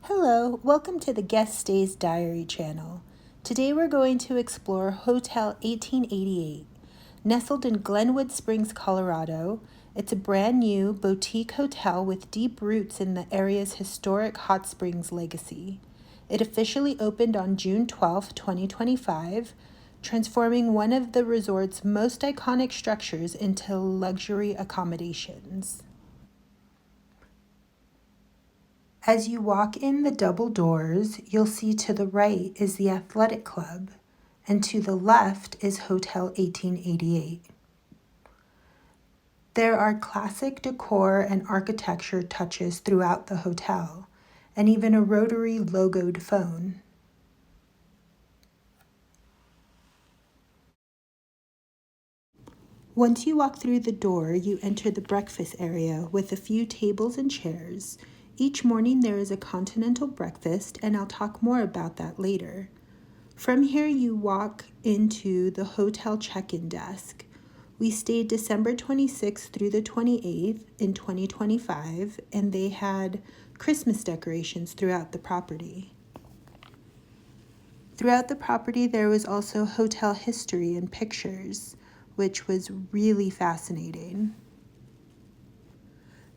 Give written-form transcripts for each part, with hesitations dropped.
Hello, welcome to the Guest Stays Diary channel. Today we're going to explore Hotel 1888. Nestled in Glenwood Springs, Colorado, it's a brand new boutique hotel with deep roots in the area's historic hot springs legacy. It officially opened on June 12, 2025, transforming one of the resort's most iconic structures into luxury accommodations. As you walk in the double doors, you'll see to the right is the athletic club, and to the left is Hotel 1888. There are classic decor and architecture touches throughout the hotel, and even a rotary logoed phone. Once you walk through the door, you enter the breakfast area with a few tables and chairs. Each morning there is a continental breakfast, and I'll talk more about that later. From here, you walk into the hotel check-in desk. We stayed December 26th through the 28th in 2025, and they had Christmas decorations throughout the property. Throughout the property, there was also hotel history and pictures, which was really fascinating.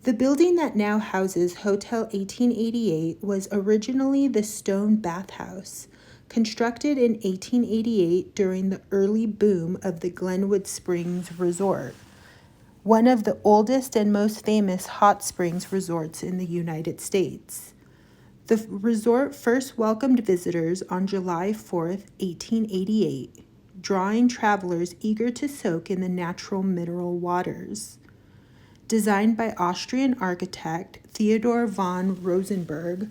The building that now houses Hotel 1888 was originally the stone bathhouse, constructed in 1888 during the early boom of the Glenwood Springs Resort, one of the oldest and most famous hot springs resorts in the United States. The resort first welcomed visitors on July 4th, 1888, drawing travelers eager to soak in the natural mineral waters. Designed by Austrian architect Theodor von Rosenberg,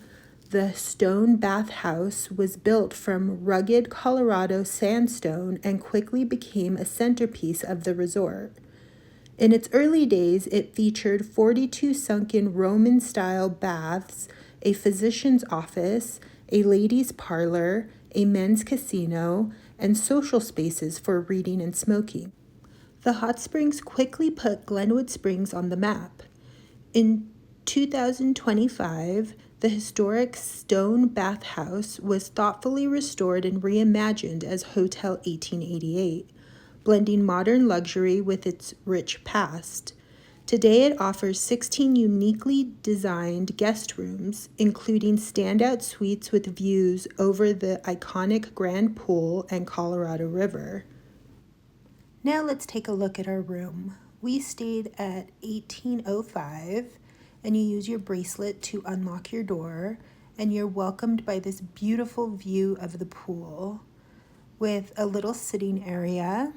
the stone bathhouse was built from rugged Colorado sandstone and quickly became a centerpiece of the resort. In its early days, it featured 42 sunken Roman-style baths, a physician's office, a ladies' parlor, a men's casino, and social spaces for reading and smoking. The hot springs quickly put Glenwood Springs on the map. In 2025, the historic stone bathhouse was thoughtfully restored and reimagined as Hotel 1888, blending modern luxury with its rich past. Today, it offers 16 uniquely designed guest rooms, including standout suites with views over the iconic Grand Pool and Colorado River. Now let's take a look at our room. We stayed at 1805, and you use your bracelet to unlock your door, and you're welcomed by this beautiful view of the pool with a little sitting area.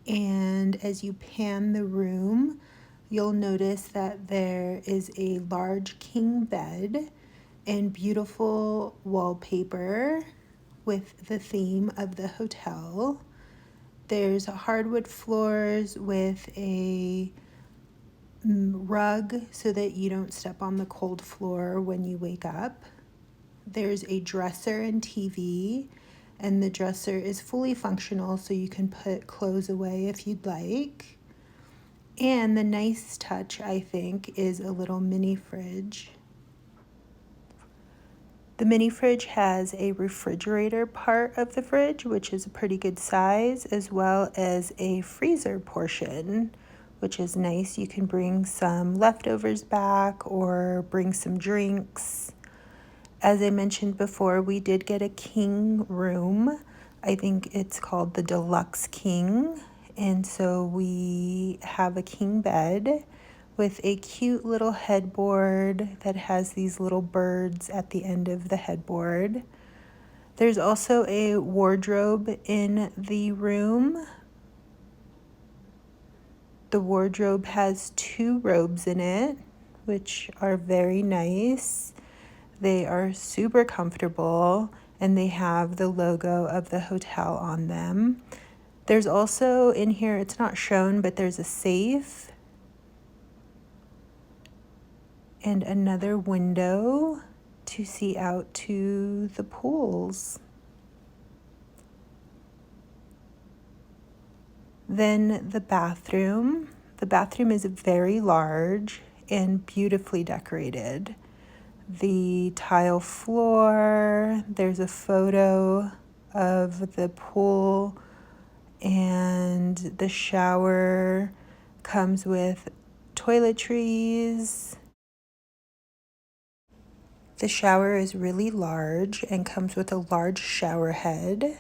And as you pan the room, you'll notice that there is a large king bed and beautiful wallpaper with the theme of the hotel. There's hardwood floors with a rug so that you don't step on the cold floor when you wake up. There's a dresser and TV, and the dresser is fully functional so you can put clothes away if you'd like. And the nice touch, I think, is a little mini fridge. The mini fridge has a refrigerator part of the fridge, which is a pretty good size, as well as a freezer portion, which is nice. You can bring some leftovers back or bring some drinks. As I mentioned before, we did get a king room. I think it's called the Deluxe King. And so we have a king bed with a cute little headboard that has these little birds at the end of the headboard. There's also a wardrobe in the room. The wardrobe has 2 robes in it, which are very nice. They are super comfortable, and they have the logo of the hotel on them. There's also in here, it's not shown, but there's a safe and another window to see out to the pools. Then the bathroom. The bathroom is very large and beautifully decorated. the tile floor. There's a photo of the pool, and the shower comes with toiletries. The shower is really large and comes with a large shower head.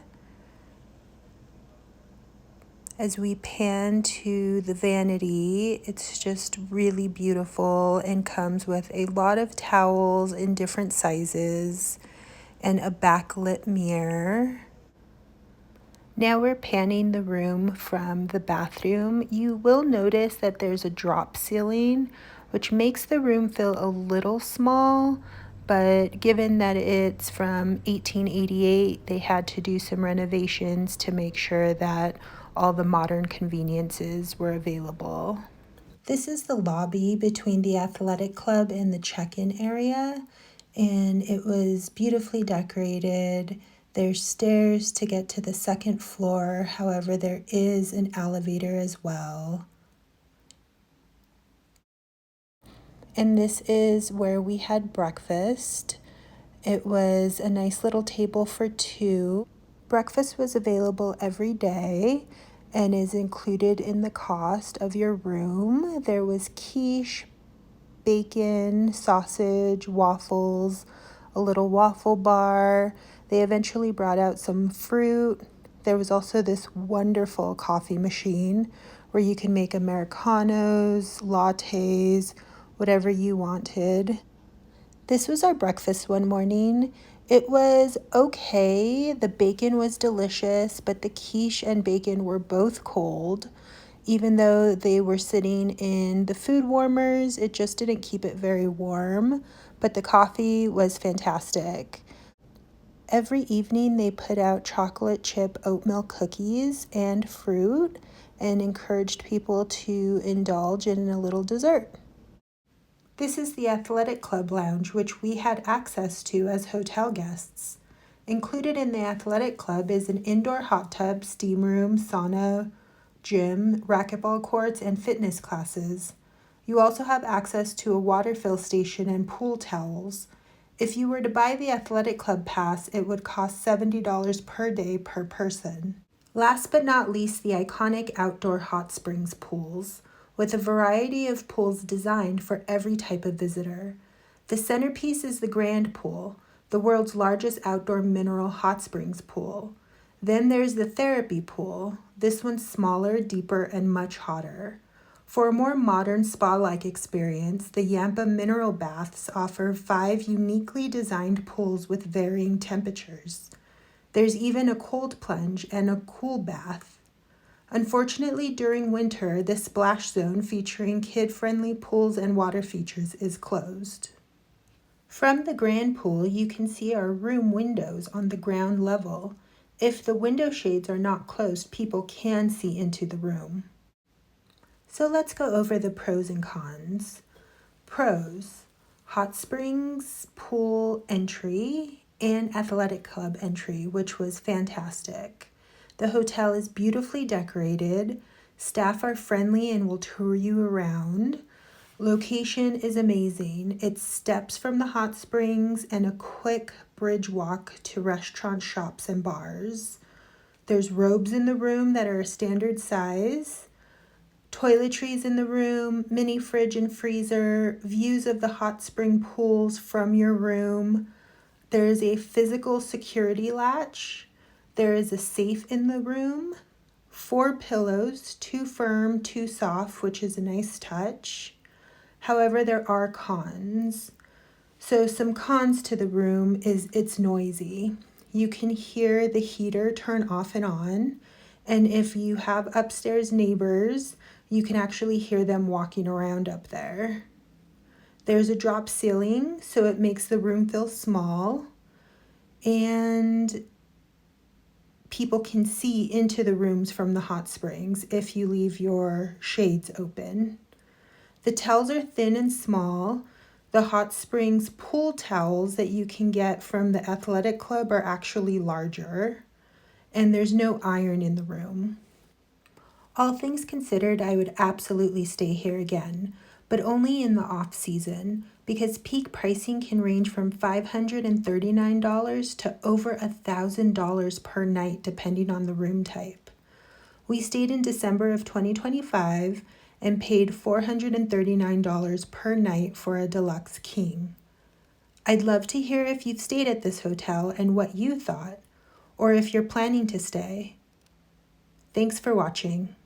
As we pan to the vanity, it's just really beautiful and comes with a lot of towels in different sizes and a backlit mirror. Now we're panning the room from the bathroom. You will notice that there's a drop ceiling, which makes the room feel a little small, but given that it's from 1888, they had to do some renovations to make sure that all the modern conveniences were available. This is the lobby between the athletic club and the check-in area, and it was beautifully decorated. There's stairs to get to the second floor. However, there is an elevator as well. And this is where we had breakfast. It was a nice little table for two. Breakfast was available every day and is included in the cost of your room. There was quiche, bacon, sausage, waffles, a little waffle bar. They eventually brought out some fruit. There was also this wonderful coffee machine where you can make Americanos, lattes, whatever you wanted. This was our breakfast one morning. It was okay. The bacon was delicious, but the quiche and bacon were both cold. Even though they were sitting in the food warmers, it just didn't keep it very warm. But the coffee was fantastic. Every evening they put out chocolate chip oatmeal cookies and fruit and encouraged people to indulge in a little dessert. This is the athletic club lounge, which we had access to as hotel guests. Included in the athletic club is an indoor hot tub, steam room, sauna, gym, racquetball courts, and fitness classes. You also have access to a water fill station and pool towels. If you were to buy the athletic club pass, it would cost $70 per day per person. Last but not least, the iconic outdoor hot springs pools, with a variety of pools designed for every type of visitor. The centerpiece is the Grand Pool, the world's largest outdoor mineral hot springs pool. Then there's the Therapy Pool. This one's smaller, deeper, and much hotter. For a more modern spa-like experience, the Yampa Mineral Baths offer 5 uniquely designed pools with varying temperatures. There's even a cold plunge and a cool bath. Unfortunately, during winter, the splash zone featuring kid-friendly pools and water features is closed. From the grand pool, you can see our room windows on the ground level. If the window shades are not closed, people can see into the room. So let's go over the pros and cons. Pros: hot springs pool entry and athletic club entry, which was fantastic. The hotel is beautifully decorated. Staff are friendly and will tour you around. Location is amazing. It's steps from the hot springs and a quick bridge walk to restaurants, shops, and bars. There's robes in the room that are a standard size. Toiletries in the room, mini fridge and freezer, views of the hot spring pools from your room. There is a physical security latch. There is a safe in the room. 4 pillows, 2 firm, 2 soft, which is a nice touch. However, there are cons. So some cons to the room is it's noisy. You can hear the heater turn off and on. And if you have upstairs neighbors, you can actually hear them walking around up there. There's a drop ceiling, so it makes the room feel small. And people can see into the rooms from the hot springs if you leave your shades open. The towels are thin and small. The hot springs pool towels that you can get from the athletic club are actually larger. And there's no iron in the room. All things considered, I would absolutely stay here again, but only in the off season because peak pricing can range from $539 to over $1,000 per night depending on the room type. We stayed in December of 2025 and paid $439 per night for a deluxe king. I'd love to hear if you've stayed at this hotel and what you thought, or if you're planning to stay. Thanks for watching.